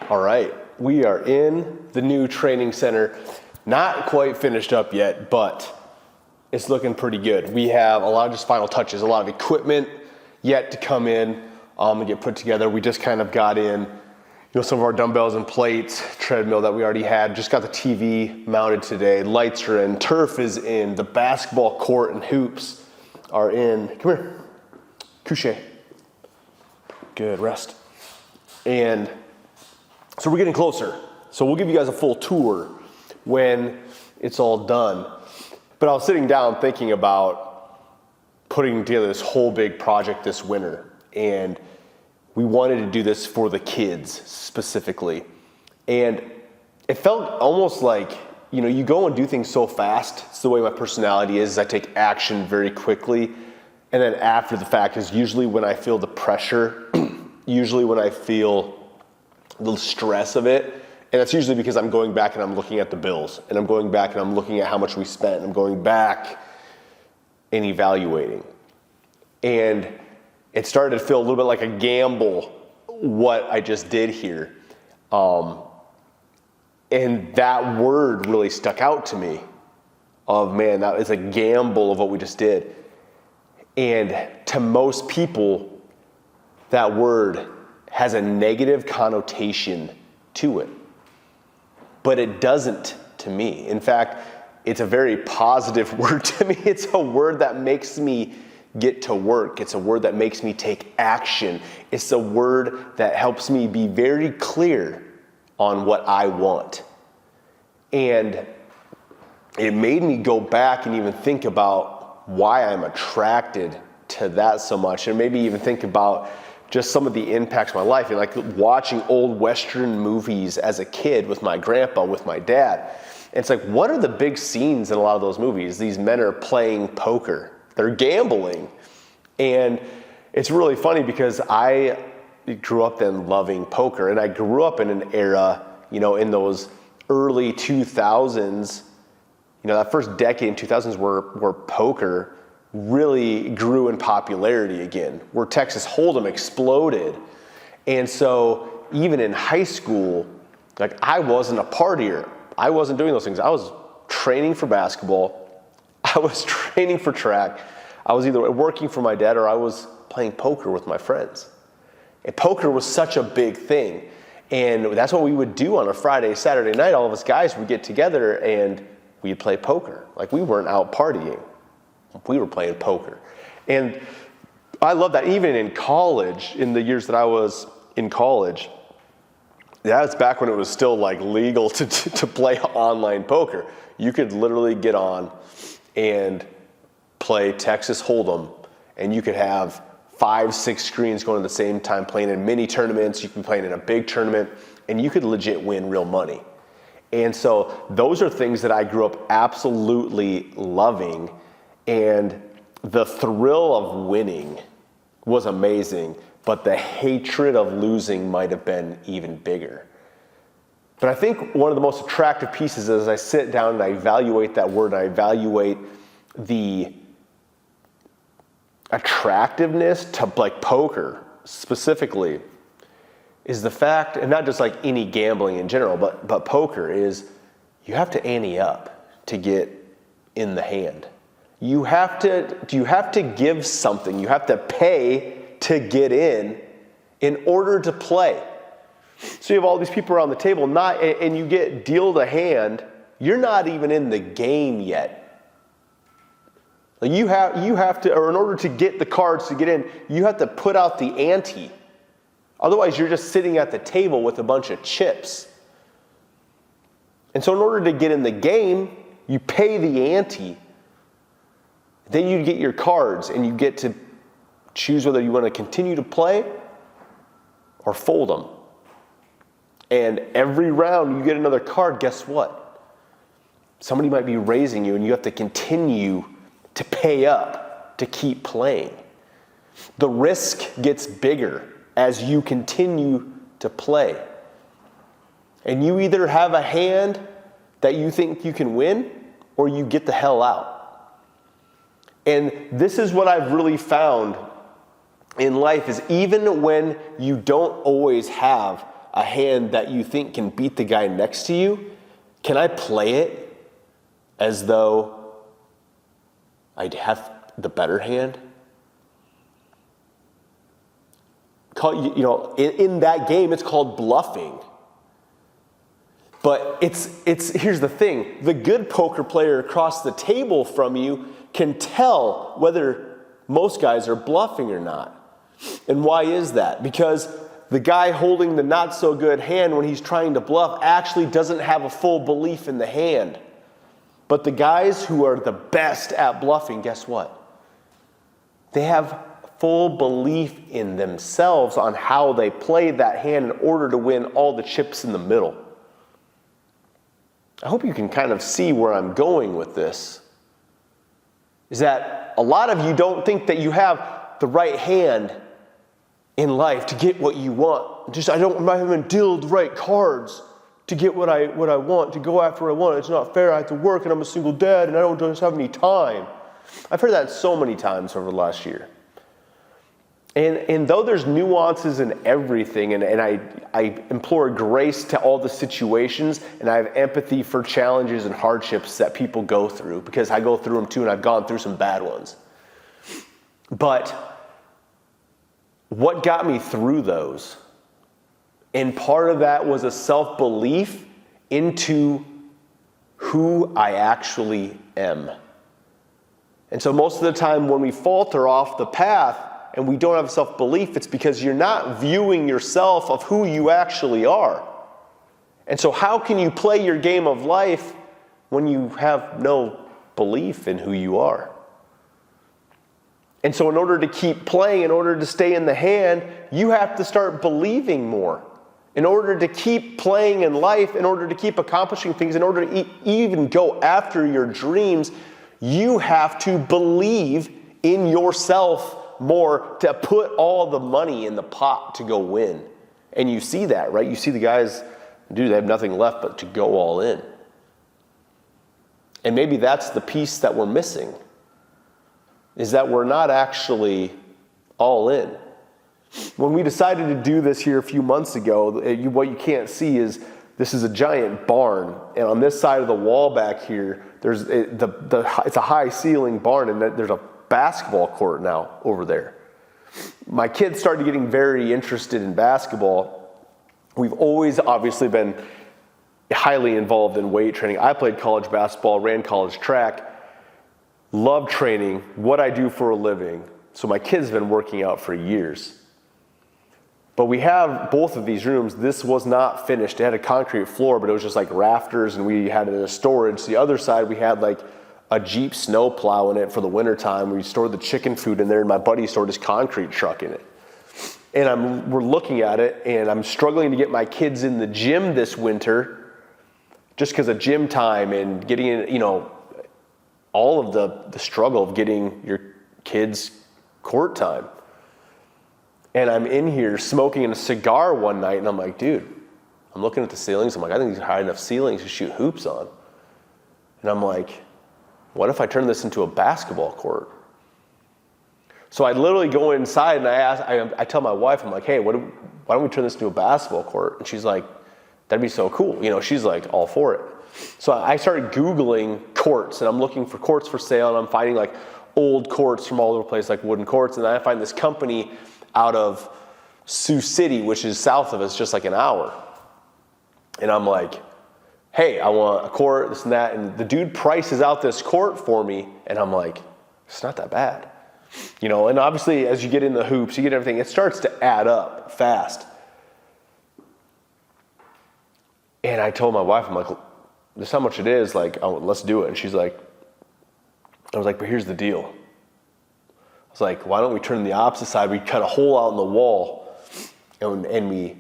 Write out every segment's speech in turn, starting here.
All right, we are in the new training center. Not quite finished up yet, but it's looking pretty good. We have a lot of just final touches, a lot of equipment yet to come in and get put together. We just kind of got in, some of our dumbbells and plates, treadmill that we already had. Just got the TV mounted today. Lights are in, turf is in, the basketball court and hoops are in. Come here, couche. Good, rest. And so we're getting closer. So we'll give you guys a full tour when it's all done. But I was sitting down thinking about putting together this whole big project this winter. And we wanted to do this for the kids specifically. And it felt almost like, you go and do things so fast. It's the way my personality is. I take action very quickly. And then after the fact is usually when I feel the pressure, usually when I feel the stress of it. And that's usually because I'm going back and I'm looking at the bills. And I'm going back and I'm looking at how much we spent. I'm going back and evaluating. And it started to feel a little bit like a gamble, what I just did here. And that word really stuck out to me of, man, that is a gamble of what we just did. And to most people, that word has a negative connotation to it. But it doesn't to me. In fact, it's a very positive word to me. It's a word that makes me get to work. It's a word that makes me take action. It's a word that helps me be very clear on what I want. And it made me go back and even think about why I'm attracted to that so much, and maybe even think about just some of the impacts of my life. Like watching old Western movies as a kid with my grandpa, with my dad. And it's like, what are the big scenes in a lot of those movies? These men are playing poker. They're gambling. And it's really funny because I grew up then loving poker. And I grew up in an era, in those early 2000s, that first decade in 2000s where poker really grew in popularity again, where Texas Hold'em exploded. And so even in high school, like I wasn't a partier. I wasn't doing those things. I was training for basketball. I was training for track. I was either working for my dad or I was playing poker with my friends. And poker was such a big thing. And that's what we would do on a Friday, Saturday night. All of us guys would get together and we'd play poker. Like we weren't out partying. We were playing poker. And I love that. Even in college, in the years that I was in college, that was back when it was still like legal to play online poker. You could literally get on and play Texas Hold'em, and you could have 5-6 screens going at the same time, playing in mini tournaments. You can be playing in a big tournament, and you could legit win real money. And so those are things that I grew up absolutely loving. And the thrill of winning was amazing, but the hatred of losing might have been even bigger. But I think one of the most attractive pieces is I sit down and I evaluate that word, and I evaluate the attractiveness to like poker specifically, is the fact, and not just like any gambling in general, but poker is you have to ante up to get in the hand. You have to give something. You have to pay to get in order to play. So you have all these people around the table, and you get dealt a hand. You're not even in the game yet. Like you have to, or in order to get the cards to get in, you have to put out the ante. Otherwise, you're just sitting at the table with a bunch of chips. And so in order to get in the game, you pay the ante. Then you get your cards, and you get to choose whether you want to continue to play or fold them. And every round you get another card, guess what? Somebody might be raising you, and you have to continue to pay up to keep playing. The risk gets bigger as you continue to play. And you either have a hand that you think you can win, or you get the hell out. And this is what I've really found in life is even when you don't always have a hand that you think can beat the guy next to you, can I play it as though I have the better hand? In that game, it's called bluffing. But it's here's the thing. The good poker player across the table from you can tell whether most guys are bluffing or not. And why is that? Because the guy holding the not so good hand when he's trying to bluff actually doesn't have a full belief in the hand. But the guys who are the best at bluffing, guess what? They have full belief in themselves on how they play that hand in order to win all the chips in the middle. I hope you can kind of see where I'm going with this. Is that a lot of you don't think that you have the right hand in life to get what you want. I'm not even dealt the right cards to get what I want, to go after what I want. It's not fair. I have to work and I'm a single dad and I don't just have any time. I've heard that so many times over the last year. And though there's nuances in everything, and I implore grace to all the situations, and I have empathy for challenges and hardships that people go through, because I go through them too, and I've gone through some bad ones. But what got me through those? And part of that was a self-belief into who I actually am. And so most of the time when we falter off the path, and we don't have self-belief, it's because you're not viewing yourself of who you actually are. And so how can you play your game of life when you have no belief in who you are? And so in order to keep playing, in order to stay in the hand, you have to start believing more. In order to keep playing in life, in order to keep accomplishing things, in order to even go after your dreams, you have to believe in yourself more to put all the money in the pot to go win. And you see that, right? You see the guys, they have nothing left but to go all in. And maybe that's the piece that we're missing, is that we're not actually all in. When we decided to do this here a few months ago, what you can't see is this is a giant barn. And on this side of the wall back here, it's a high ceiling barn, and there's a basketball court now over there. My kids started getting very interested in basketball. We've always obviously been highly involved in weight training. I played college basketball, ran college track, love training, what I do for a living. So my kids have been working out for years. But we have both of these rooms. This was not finished. It had a concrete floor, but it was just like rafters, and we had it as storage. The other side, we had like a Jeep snow plow in it for the wintertime. We stored the chicken food in there, and my buddy stored his concrete truck in it. And we're looking at it, and I'm struggling to get my kids in the gym this winter just because of gym time and getting in, all of the struggle of getting your kids court time. And I'm in here smoking a cigar one night, and I'm like, dude, I'm looking at the ceilings. I'm like, I think these are high enough ceilings to shoot hoops on. And I'm like, what if I turn this into a basketball court? So I literally go inside and I tell my wife, I'm like, hey, why don't we turn this into a basketball court? And she's like, that'd be so cool. She's like all for it. So I started Googling courts, and I'm looking for courts for sale, and I'm finding like old courts from all over the place, like wooden courts. And then I find this company out of Sioux City, which is south of us, just like an hour. And I'm like, hey, I want a court, this and that. And the dude prices out this court for me. And I'm like, it's not that bad. And obviously as you get in the hoops, you get everything, it starts to add up fast. And I told my wife, I'm like, this is how much it is. Like, let's do it. And she's like, I was like, but here's the deal. I was like, why don't we turn the opposite side? We cut a hole out in the wall, and we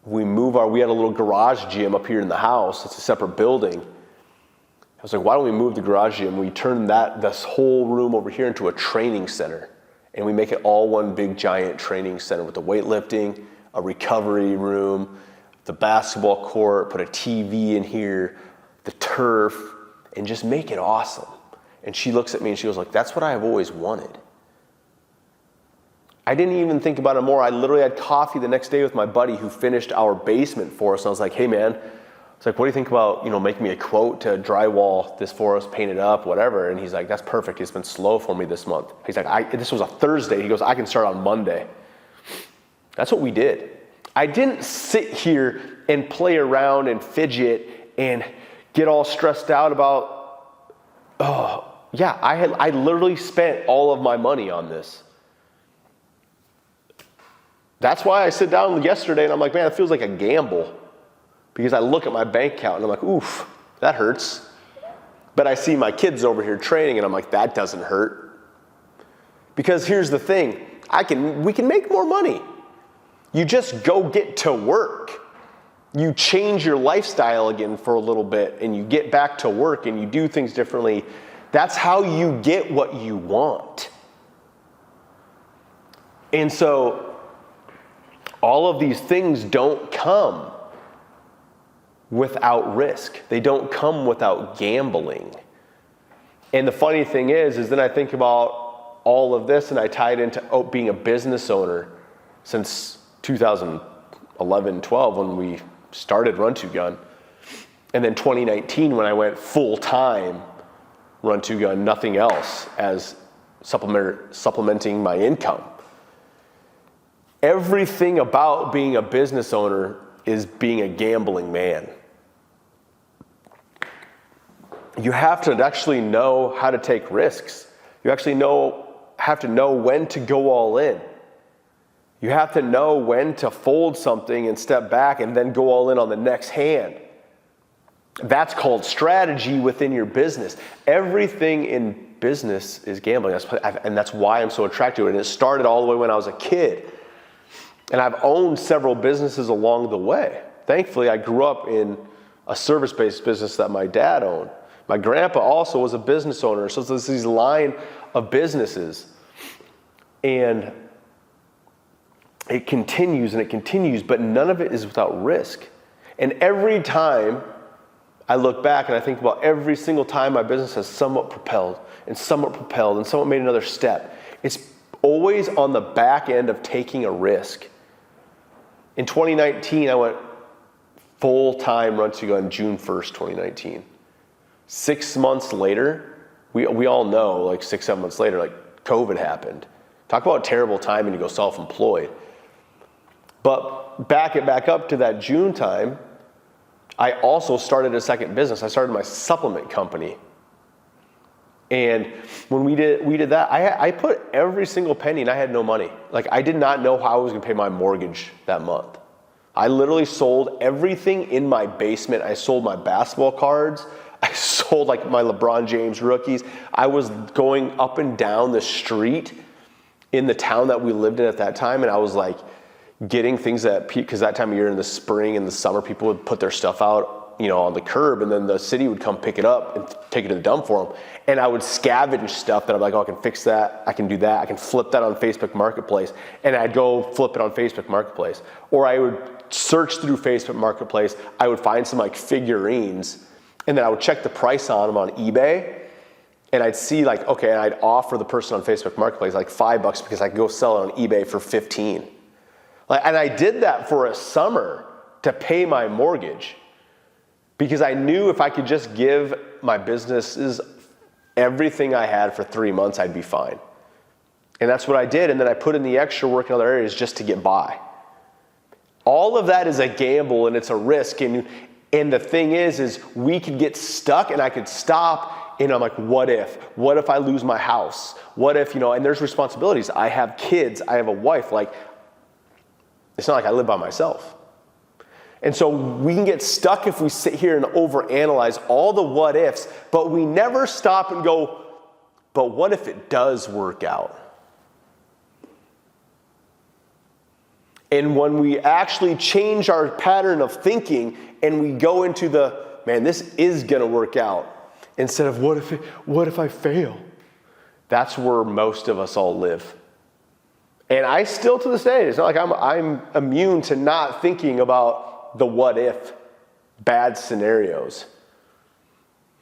had a little garage gym up here in the house. It's a separate building. I was like, why don't we move the garage gym? We turn this whole room over here into a training center, and we make it all one big giant training center with the weightlifting, a recovery room, the basketball court, put a TV in here, the turf, and just make it awesome. And she looks at me and she goes like, that's what I have always wanted. I didn't even think about it more. I literally had coffee the next day with my buddy who finished our basement for us. And I was like, hey man, it's like, what do you think about, making me a quote to drywall this for us, paint it up, whatever. And he's like, that's perfect. It's been slow for me this month. He's like, this was a Thursday. He goes, I can start on Monday. That's what we did. I didn't sit here and play around and fidget and get all stressed out about, I literally spent all of my money on this. That's why I sit down yesterday and I'm like, man, it feels like a gamble. Because I look at my bank account and I'm like, oof, that hurts. But I see my kids over here training and I'm like, that doesn't hurt. Because here's the thing, we can make more money. You just go get to work. You change your lifestyle again for a little bit and you get back to work and you do things differently. That's how you get what you want. And so all of these things don't come without risk. They don't come without gambling. And the funny thing is then I think about all of this and I tie it into being a business owner since 2011, 12 when we started Run To Gun. And then 2019 when I went full-time Run To Gun, nothing else as supplementing my income. Everything about being a business owner is being a gambling man. You have to actually know how to take risks. You actually have to know when to go all in. You have to know when to fold something and step back and then go all in on the next hand. That's called strategy within your business. Everything in business is gambling. And that's why I'm so attracted to it. And it started all the way when I was a kid. And I've owned several businesses along the way. Thankfully, I grew up in a service-based business that my dad owned. My grandpa also was a business owner. So there's this line of businesses. And it continues and it continues, but none of it is without risk. And every time I look back and I think about every single time my business has somewhat propelled and somewhat made another step, it's always on the back end of taking a risk. In 2019, I went full-time Run To Gun June 1st, 2019. 6 months later, we all know, like 6-7 months later, like COVID happened. Talk about terrible timing to go self-employed. But back up to that June time, I also started a second business. I started my supplement company. And when we did that, I put every single penny and I had no money. Like I did not know how I was gonna pay my mortgage that month. I literally sold everything in my basement. I sold my basketball cards. I sold like my LeBron James rookies. I was going up and down the street in the town that we lived in at that time. And I was like getting things because that time of year in the spring and the summer, people would put their stuff out, on the curb, and then the city would come pick it up and take it to the dump for them. And I would scavenge stuff that I'm like, oh, I can fix that, I can do that, I can flip that on Facebook Marketplace, and I'd go flip it on Facebook Marketplace. Or I would search through Facebook Marketplace, I would find some like figurines, and then I would check the price on them on eBay, and I'd see like, okay, and I'd offer the person on Facebook Marketplace like $5 because I could go sell it on eBay for 15. And I did that for a summer to pay my mortgage. Because I knew if I could just give my businesses everything I had for 3 months, I'd be fine. And that's what I did. And then I put in the extra work in other areas just to get by. All of that is a gamble and it's a risk. And the thing is we could get stuck and I could stop and I'm like, what if? What if I lose my house? What if, and there's responsibilities. I have kids, I have a wife. Like, it's not like I live by myself. And so we can get stuck if we sit here and overanalyze all the what ifs, but we never stop and go, but what if it does work out? And when we actually change our pattern of thinking and we go into this is gonna work out, instead of what if I fail? That's where most of us all live. And I still to this day, it's not like I'm immune to not thinking about the what if bad scenarios.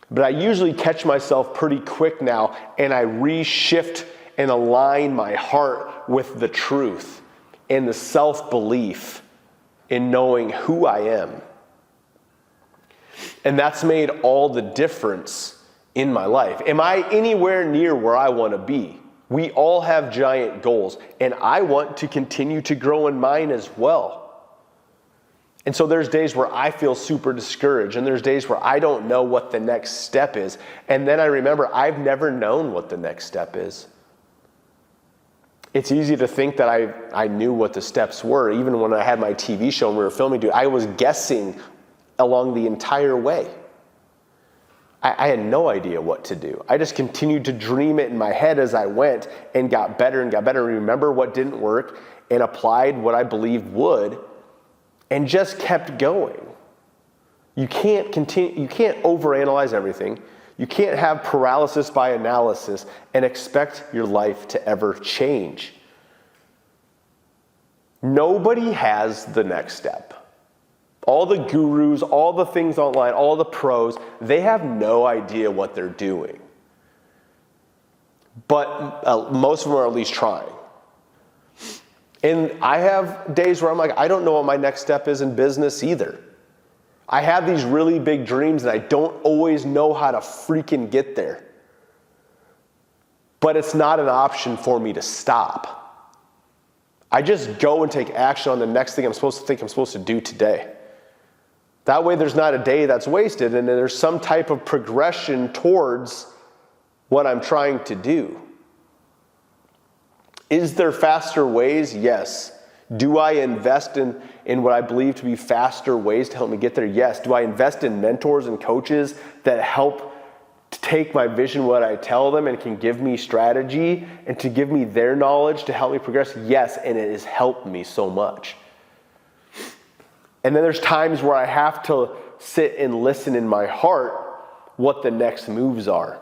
But I usually catch myself pretty quick now and I reshift and align my heart with the truth and the self-belief in knowing who I am. And that's made all the difference in my life. Am I anywhere near where I want to be? We all have giant goals, and I want to continue to grow in mine as well. And so there's days where I feel super discouraged, and there's days where I don't know what the next step is. And then I remember I've never known what the next step is. It's easy to think that I knew what the steps were. Even when I had my TV show and we were filming, dude, I was guessing along the entire way. I had no idea what to do. I just continued to dream it in my head as I went and got better and got better. Remember what didn't work and applied what I believed would and just kept going. You can't overanalyze everything. You can't have paralysis by analysis and expect your life to ever change. Nobody has the next step. All the gurus, all the things online, all the pros, they have no idea what they're doing. But most of them are at least trying. And I have days where I'm like, I don't know what my next step is in business either. I have these really big dreams and I don't always know how to freaking get there. But it's not an option for me to stop. I just go and take action on the next thing I'm supposed to do today. That way there's not a day that's wasted and there's some type of progression towards what I'm trying to do. Is there faster ways? Yes. Do I invest in what I believe to be faster ways to help me get there? Yes. Do I invest in mentors and coaches that help to take my vision, what I tell them, and can give me strategy and to give me their knowledge to help me progress? Yes, and it has helped me so much. And then there's times where I have to sit and listen in my heart what the next moves are.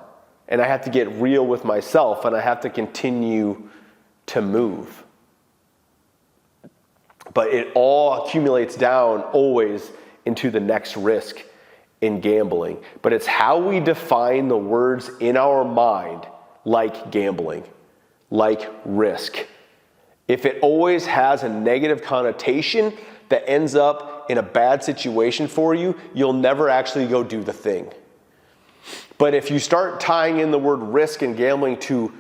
And I have to get real with myself and I have to continue to move. But it all accumulates down always into the next risk in gambling. But it's how we define the words in our mind, like gambling, like risk. If it always has a negative connotation that ends up in a bad situation for you, you'll never actually go do the thing. But if you start tying in the word risk and gambling to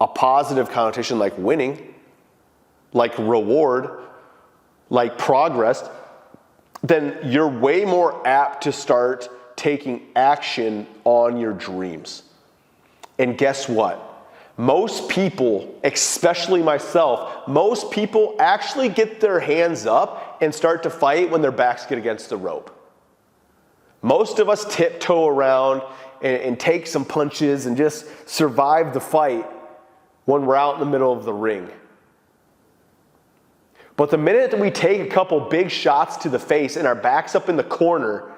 a positive connotation like winning, like reward, like progress, then you're way more apt to start taking action on your dreams. And guess what? Most people, especially myself, most people actually get their hands up and start to fight when their backs get against the rope. Most of us tiptoe around and take some punches and just survive the fight when we're out in the middle of the ring. But the minute that we take a couple big shots to the face and our back's up in the corner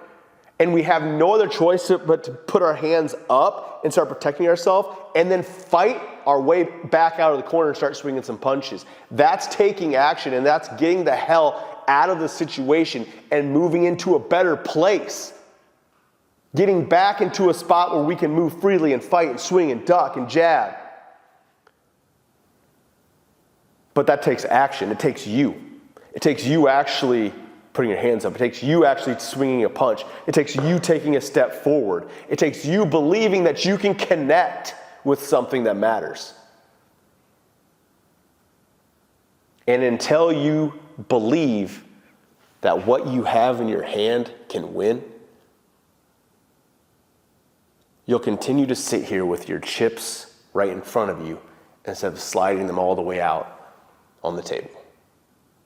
and we have no other choice but to put our hands up and start protecting ourselves and then fight our way back out of the corner and start swinging some punches, that's taking action and that's getting the hell out of the situation and moving into a better place. Getting back into a spot where we can move freely and fight and swing and duck and jab. But that takes action. It takes you. It takes you actually putting your hands up. It takes you actually swinging a punch. It takes you taking a step forward. It takes you believing that you can connect with something that matters. And until you believe that what you have in your hand can win, you'll continue to sit here with your chips right in front of you instead of sliding them all the way out on the table.